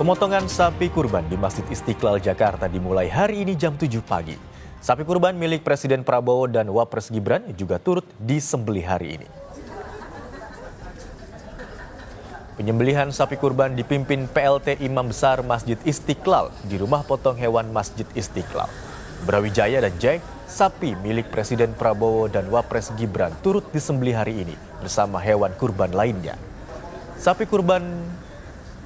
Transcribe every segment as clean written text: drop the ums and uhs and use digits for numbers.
Pemotongan sapi kurban di Masjid Istiqlal Jakarta dimulai hari ini jam 7 pagi. Sapi kurban milik Presiden Prabowo dan Wapres Gibran juga turut disembelih hari ini. Penyembelihan sapi kurban dipimpin PLT Imam Besar Masjid Istiqlal di Rumah Potong Hewan Masjid Istiqlal. Brawijaya dan Jack, sapi milik Presiden Prabowo dan Wapres Gibran turut disembelih hari ini bersama hewan kurban lainnya. Sapi kurban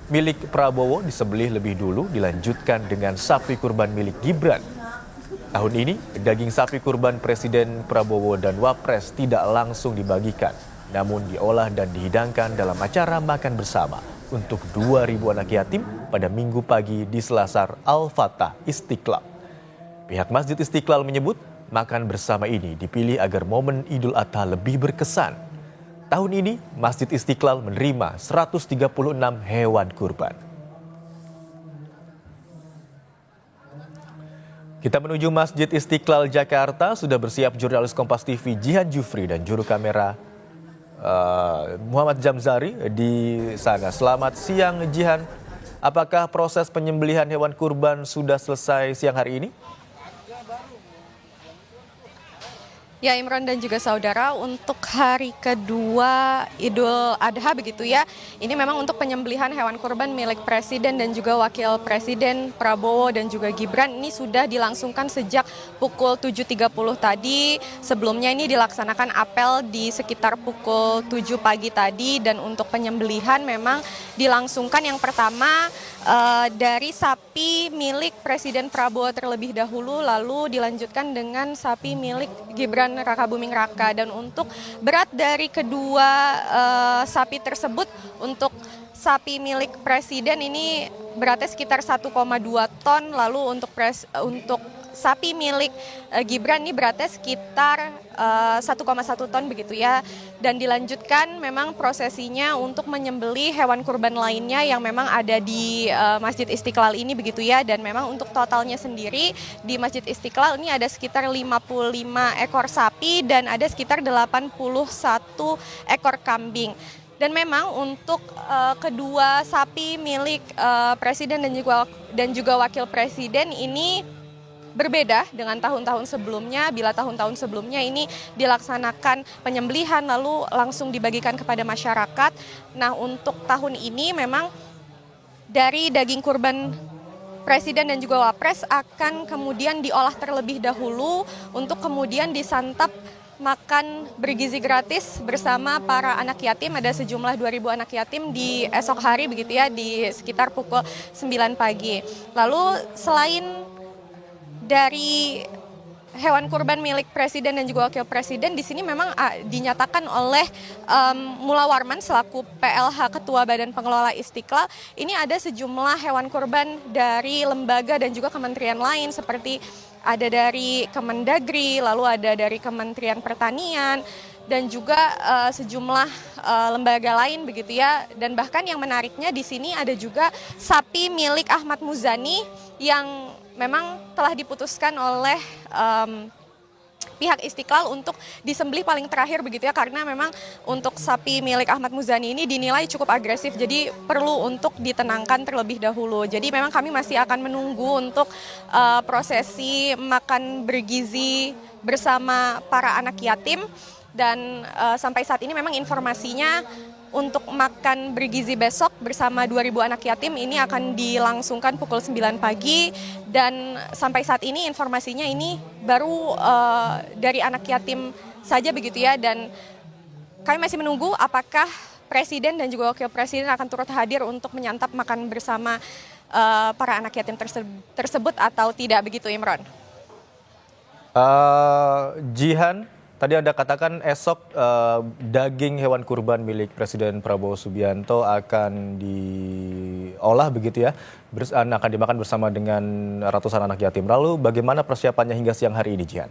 milik Prabowo disembelih lebih dulu dilanjutkan dengan sapi kurban milik Gibran. Tahun ini, daging sapi kurban Presiden Prabowo dan Wapres tidak langsung dibagikan, namun diolah dan dihidangkan dalam acara makan bersama untuk 2.000 anak yatim pada Minggu pagi di Selasar Al-Fatah Istiqlal. Pihak Masjid Istiqlal menyebut makan bersama ini dipilih agar momen Idul Adha lebih berkesan. Tahun ini, Masjid Istiqlal menerima 136 hewan kurban. Kita menuju Masjid Istiqlal Jakarta, sudah bersiap jurnalis Kompas TV Jihan Jufri dan juru kamera Muhammad Jamzari di sana. Selamat siang Jihan, apakah proses penyembelihan hewan kurban sudah selesai siang hari ini? Ya Imron dan juga saudara, untuk hari kedua Idul Adha begitu ya, ini memang untuk penyembelihan hewan kurban milik Presiden dan juga Wakil Presiden Prabowo dan juga Gibran ini sudah dilangsungkan sejak pukul 7.30 tadi. Sebelumnya ini dilaksanakan apel di sekitar pukul 7 pagi tadi, dan untuk penyembelihan memang dilangsungkan yang pertama dari sapi milik Presiden Prabowo terlebih dahulu, lalu dilanjutkan dengan sapi milik Gibran Raka Buming Raka. Dan untuk berat dari kedua sapi tersebut, untuk sapi milik Presiden ini beratnya sekitar 1,2 ton, lalu untuk sapi milik Gibran ini beratnya sekitar 1,1 ton begitu ya. Dan dilanjutkan memang prosesinya untuk menyembelih hewan kurban lainnya yang memang ada di Masjid Istiqlal ini begitu ya. Dan memang untuk totalnya sendiri di Masjid Istiqlal ini ada sekitar 55 ekor sapi dan ada sekitar 81 ekor kambing. Dan memang untuk kedua sapi milik Presiden dan juga Wakil Presiden ini berbeda dengan tahun-tahun sebelumnya. Bila tahun-tahun sebelumnya ini dilaksanakan penyembelihan lalu langsung dibagikan kepada masyarakat. Nah, untuk tahun ini memang dari daging kurban Presiden dan juga Wapres akan kemudian diolah terlebih dahulu untuk kemudian disantap makan bergizi gratis bersama para anak yatim. Ada sejumlah 2.000 anak yatim di esok hari begitu ya, di sekitar pukul 9 pagi. Lalu selain dari hewan kurban milik Presiden dan juga Wakil Presiden, di sini memang dinyatakan oleh Mula Warman selaku PLH Ketua Badan Pengelola Istiqlal, ini ada sejumlah hewan kurban dari lembaga dan juga kementerian lain, seperti ada dari Kemendagri, lalu ada dari Kementerian Pertanian, dan juga sejumlah lembaga lain begitu ya. Dan bahkan yang menariknya di sini ada juga sapi milik Ahmad Muzani yang memang telah diputuskan oleh pihak Istiqlal untuk disembelih paling terakhir begitu ya, karena memang untuk sapi milik Ahmad Muzani ini dinilai cukup agresif, jadi perlu untuk ditenangkan terlebih dahulu. Jadi memang kami masih akan menunggu untuk prosesi makan bergizi bersama para anak yatim. Dan sampai saat ini memang informasinya untuk makan bergizi besok bersama 2.000 anak yatim ini akan dilangsungkan pukul 9 pagi. Dan sampai saat ini informasinya ini baru dari anak yatim saja begitu ya. Dan kami masih menunggu apakah Presiden dan juga Wakil Presiden akan turut hadir untuk menyantap makan bersama para anak yatim tersebut atau tidak begitu, Imron. Jihan, tadi Anda katakan esok daging hewan kurban milik Presiden Prabowo Subianto akan diolah begitu ya, akan dimakan bersama dengan ratusan anak yatim. Lalu bagaimana persiapannya hingga siang hari ini, Jihan?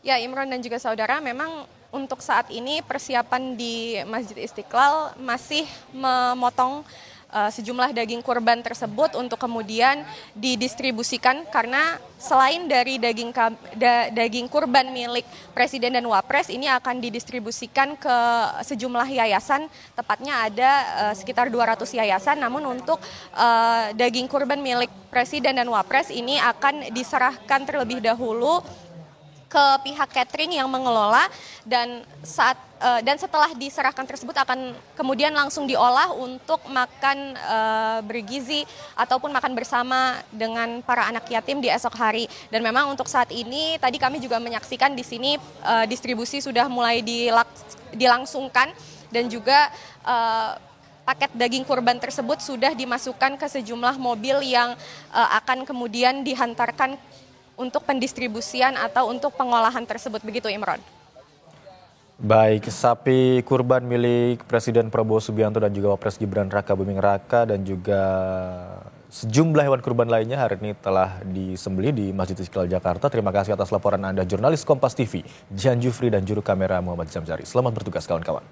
Ya Imron dan juga saudara, memang untuk saat ini persiapan di Masjid Istiqlal masih memotong sejumlah daging kurban tersebut untuk kemudian didistribusikan, karena selain dari daging kurban milik Presiden dan Wapres, ini akan didistribusikan ke sejumlah yayasan, tepatnya ada sekitar 200 yayasan, namun untuk daging kurban milik Presiden dan Wapres ini akan diserahkan terlebih dahulu ke pihak catering yang mengelola, dan setelah diserahkan tersebut akan kemudian langsung diolah untuk makan bergizi ataupun makan bersama dengan para anak yatim di esok hari. Dan memang untuk saat ini tadi kami juga menyaksikan di sini distribusi sudah mulai dilangsungkan, dan juga paket daging kurban tersebut sudah dimasukkan ke sejumlah mobil yang akan kemudian dihantarkan untuk pendistribusian atau untuk pengolahan tersebut, begitu Imron. Baik, sapi kurban milik Presiden Prabowo Subianto dan juga Wapres Gibran Raka Buming Raka dan juga sejumlah hewan kurban lainnya hari ini telah disembelih di Masjid Istiqlal Jakarta. Terima kasih atas laporan Anda, jurnalis Kompas TV, Jihan Jufri dan juru kamera Muhammad Zamzari. Selamat bertugas kawan-kawan.